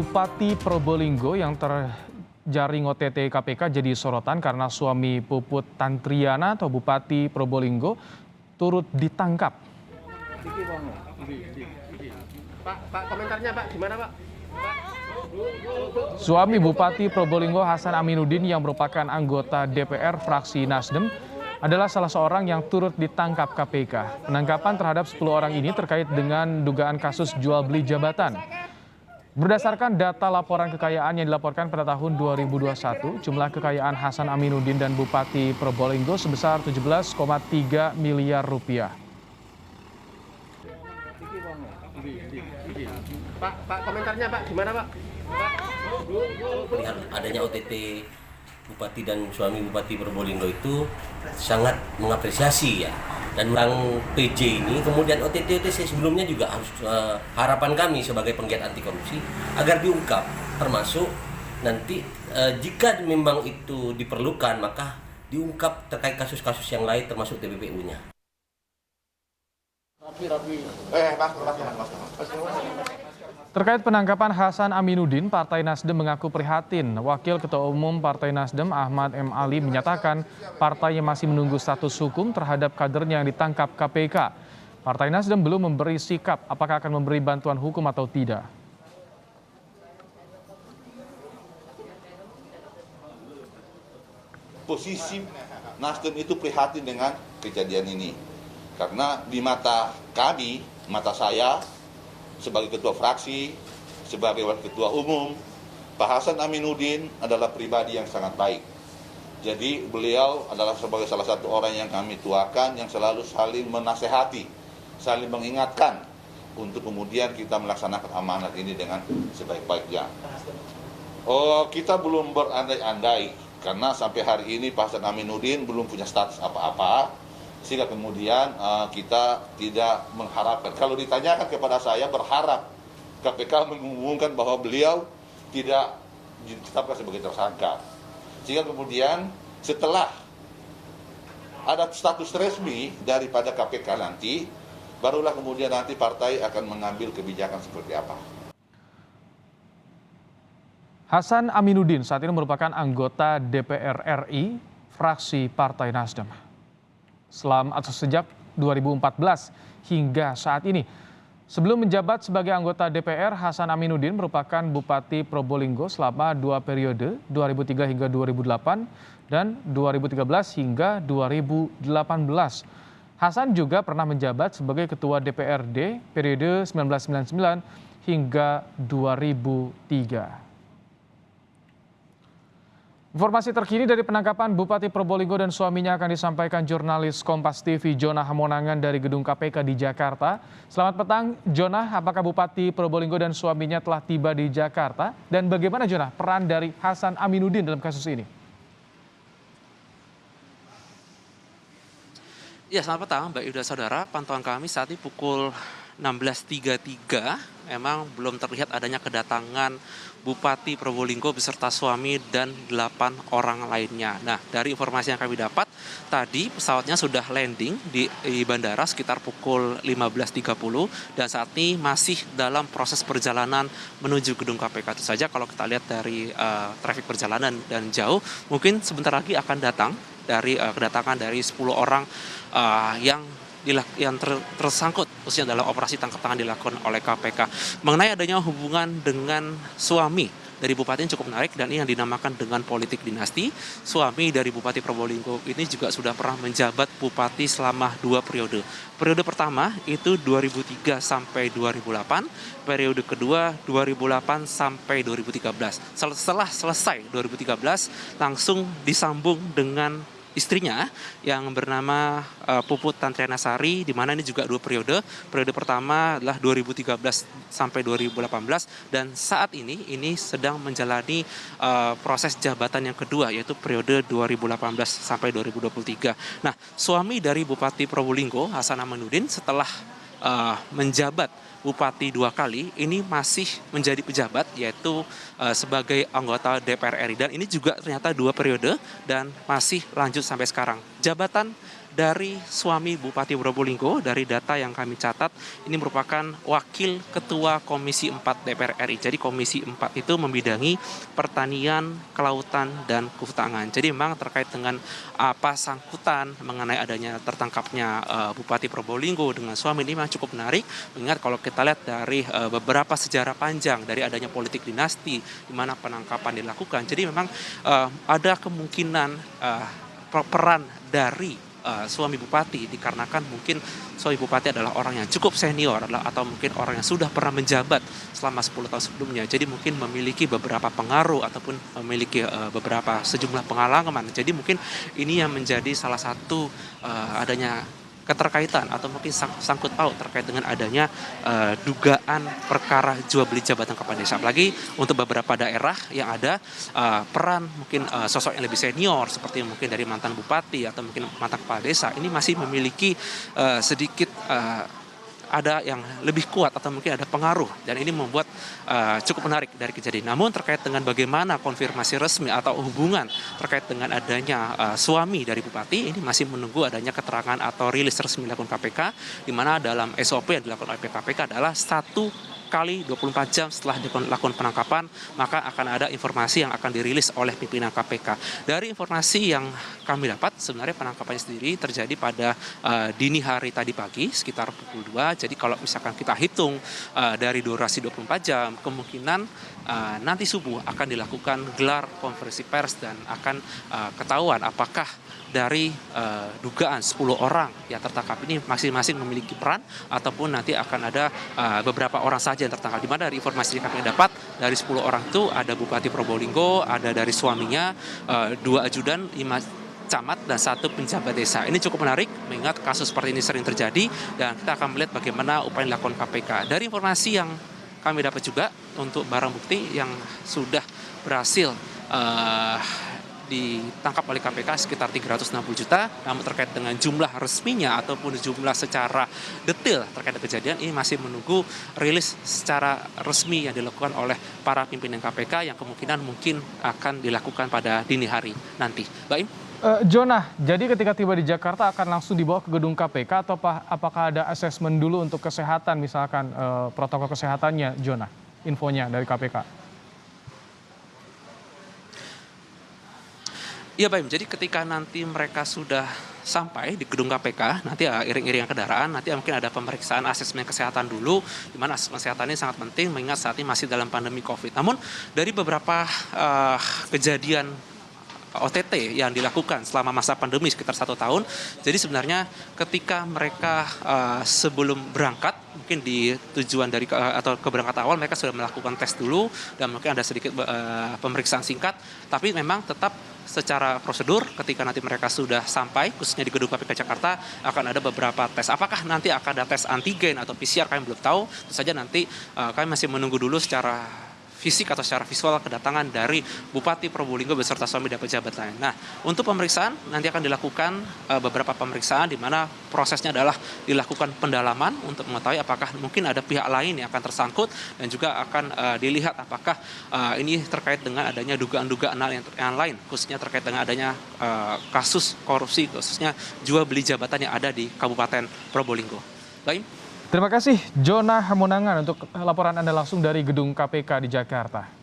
Bupati Probolinggo yang terjaring OTT KPK jadi sorotan karena suami Puput Tantriana atau Bupati Probolinggo turut ditangkap. Pak, komentarnya Pak, gimana Pak? Suami Bupati Probolinggo Hasan Aminuddin yang merupakan anggota DPR fraksi Nasdem adalah salah seorang yang turut ditangkap KPK. Penangkapan terhadap 10 orang ini terkait dengan dugaan kasus jual beli jabatan. Berdasarkan data laporan kekayaan yang dilaporkan pada tahun 2021, jumlah kekayaan Hasan Aminuddin dan Bupati Probolinggo sebesar 17,3 miliar rupiah. Pak, komentarnya Pak, gimana Pak? Melihat adanya OTT Bupati dan suami Bupati Probolinggo itu sangat mengapresiasi ya. Dan tentang PJ ini, kemudian OTT sebelumnya juga harus harapan kami sebagai penggiat anti korupsi agar diungkap, termasuk nanti jika memang itu diperlukan maka diungkap terkait kasus-kasus yang lain termasuk TPPU-nya. Terkait penangkapan Hasan Aminuddin, Partai Nasdem mengaku prihatin. Wakil Ketua Umum Partai Nasdem Ahmad M. Ali menyatakan partainya masih menunggu status hukum terhadap kadernya yang ditangkap KPK. Partai Nasdem belum memberi sikap apakah akan memberi bantuan hukum atau tidak. Posisi Nasdem itu prihatin dengan kejadian ini. Karena di mata kami, mata saya, sebagai ketua fraksi, sebagai wakil ketua umum, Pak Hasan Aminuddin adalah pribadi yang sangat baik. Jadi beliau adalah sebagai salah satu orang yang kami tuakan, yang selalu saling menasehati, saling mengingatkan untuk kemudian kita melaksanakan amanat ini dengan sebaik-baiknya. Kita belum berandai-andai, karena sampai hari ini Pak Hasan Aminuddin belum punya status apa-apa, sehingga kemudian kita tidak mengharapkan. Kalau ditanyakan kepada saya, berharap KPK mengumumkan bahwa beliau tidak ditetapkan sebagai tersangka. Sehingga kemudian setelah ada status resmi daripada KPK nanti, barulah kemudian nanti partai akan mengambil kebijakan seperti apa. Hasan Aminuddin saat ini merupakan anggota DPR RI, fraksi Partai Nasdem. Sejak 2014 hingga saat ini. Sebelum menjabat sebagai anggota DPR, Hasan Aminuddin merupakan Bupati Probolinggo selama 2 periode, 2003 hingga 2008 dan 2013 hingga 2018. Hasan juga pernah menjabat sebagai Ketua DPRD periode 1999 hingga 2003. Informasi terkini dari penangkapan Bupati Probolinggo dan suaminya akan disampaikan jurnalis Kompas TV Jonah Hamonangan dari Gedung KPK di Jakarta. Selamat petang, Jonah. Apakah Bupati Probolinggo dan suaminya telah tiba di Jakarta? Dan bagaimana, Jonah, peran dari Hasan Aminuddin dalam kasus ini? Ya, selamat petang, Mbak Yuda Saudara. Pantauan kami saat ini pukul 16.33, memang belum terlihat adanya kedatangan Bupati Probolinggo beserta suami dan 8 orang lainnya. Nah, dari informasi yang kami dapat, tadi pesawatnya sudah landing di bandara sekitar pukul 15.30 dan saat ini masih dalam proses perjalanan menuju gedung KPK. Itu saja kalau kita lihat dari trafik perjalanan dan jauh, mungkin sebentar lagi akan datang dari kedatangan dari 10 orang yang tersangkut khususnya dalam operasi tangkap tangan dilakukan oleh KPK. Mengenai adanya hubungan dengan suami dari Bupati yang cukup menarik dan ini yang dinamakan dengan politik dinasti. Suami dari Bupati Probolinggo ini juga sudah pernah menjabat Bupati selama 2 periode. Periode pertama itu 2003 sampai 2008, periode kedua 2008 sampai 2013. Setelah selesai 2013 langsung disambung dengan istrinya yang bernama Puput Tantriana Sari, di mana ini juga 2 periode. Periode pertama adalah 2013 sampai 2018 dan saat ini sedang menjalani proses jabatan yang kedua yaitu periode 2018 sampai 2023. Nah, suami dari Bupati Probolinggo Hasan Aminuddin setelah menjabat bupati 2 kali, ini masih menjadi pejabat, yaitu sebagai anggota DPR RI. Dan ini juga ternyata 2 periode dan masih lanjut sampai sekarang. Jabatan dari suami Bupati Probolinggo, dari data yang kami catat, ini merupakan Wakil Ketua Komisi 4 DPR RI. Jadi Komisi 4 itu membidangi pertanian, kelautan, dan kehutanan. Jadi memang terkait dengan apa sangkutan mengenai adanya tertangkapnya Bupati Probolinggo dengan suami ini memang cukup menarik. Mengingat kalau kita lihat dari beberapa sejarah panjang dari adanya politik dinasti, di mana penangkapan dilakukan. Jadi memang ada kemungkinan peran dari suami bupati, dikarenakan mungkin suami bupati adalah orang yang cukup senior atau mungkin orang yang sudah pernah menjabat selama 10 tahun sebelumnya. Jadi mungkin memiliki beberapa pengaruh ataupun memiliki beberapa sejumlah pengalaman. Jadi mungkin ini yang menjadi salah satu adanya keterkaitan atau mungkin sangkut paut terkait dengan adanya dugaan perkara jual beli jabatan kepala desa. Apalagi untuk beberapa daerah yang ada peran mungkin sosok yang lebih senior seperti mungkin dari mantan bupati atau mungkin mantan kepala desa ini masih memiliki sedikit ada yang lebih kuat atau mungkin ada pengaruh, dan ini membuat cukup menarik dari kejadian. Namun terkait dengan bagaimana konfirmasi resmi atau hubungan terkait dengan adanya suami dari bupati, ini masih menunggu adanya keterangan atau rilis resmi dilakukan KPK, di mana dalam SOP yang dilakukan oleh KPK adalah 1 kali 24 jam setelah dilakukan penangkapan, maka akan ada informasi yang akan dirilis oleh pimpinan KPK. Dari informasi yang kami dapat, sebenarnya penangkapannya sendiri terjadi pada dini hari tadi pagi, sekitar pukul 2. Jadi kalau misalkan kita hitung dari durasi 24 jam, kemungkinan nanti subuh akan dilakukan gelar konferensi pers dan akan ketahuan apakah dari dugaan 10 orang yang tertangkap ini masing-masing memiliki peran ataupun nanti akan ada beberapa orang saja yang tertangkap. Di mana dari informasi yang kami dapat, dari 10 orang itu ada Bupati Probolinggo, ada dari suaminya, 2 ajudan, 5 camat, dan 1 penjabat desa. Ini cukup menarik mengingat kasus seperti ini sering terjadi, dan kita akan melihat bagaimana upaya yang dilakukan KPK. Dari informasi yang kami dapat juga untuk barang bukti yang sudah berhasil ditangkap oleh KPK sekitar 360 juta, namun terkait dengan jumlah resminya ataupun jumlah secara detail terkait dengan kejadian ini masih menunggu rilis secara resmi yang dilakukan oleh para pimpinan KPK yang kemungkinan mungkin akan dilakukan pada dini hari nanti. Baim? Jonah, jadi ketika tiba di Jakarta akan langsung dibawa ke gedung KPK atau apakah ada asesmen dulu untuk kesehatan, misalkan protokol kesehatannya, Jonah? Infonya dari KPK. Iya, Baim. Jadi ketika nanti mereka sudah sampai di gedung KPK, nanti iring-iringan kendaraan, nanti mungkin ada pemeriksaan asesmen kesehatan dulu, di mana asesmen kesehatan ini sangat penting mengingat saat ini masih dalam pandemi COVID. Namun dari beberapa kejadian OTT yang dilakukan selama masa pandemi sekitar 1 tahun. Jadi sebenarnya ketika mereka sebelum berangkat, mungkin di tujuan dari atau keberangkatan awal mereka sudah melakukan tes dulu dan mungkin ada sedikit pemeriksaan singkat, tapi memang tetap secara prosedur ketika nanti mereka sudah sampai khususnya di gedung KPK Jakarta akan ada beberapa tes. Apakah nanti akan ada tes antigen atau PCR kami belum tahu. Tentu saja nanti kami masih menunggu dulu secara fisik atau secara visual kedatangan dari Bupati Probolinggo beserta suami dan pejabat lain. Nah, untuk pemeriksaan nanti akan dilakukan beberapa pemeriksaan di mana prosesnya adalah dilakukan pendalaman untuk mengetahui apakah mungkin ada pihak lain yang akan tersangkut dan juga akan dilihat apakah ini terkait dengan adanya dugaan-dugaan yang lain khususnya terkait dengan adanya kasus korupsi khususnya jual beli jabatan yang ada di Kabupaten Probolinggo. Baik. Terima kasih Jonah Monangan untuk laporan Anda langsung dari gedung KPK di Jakarta.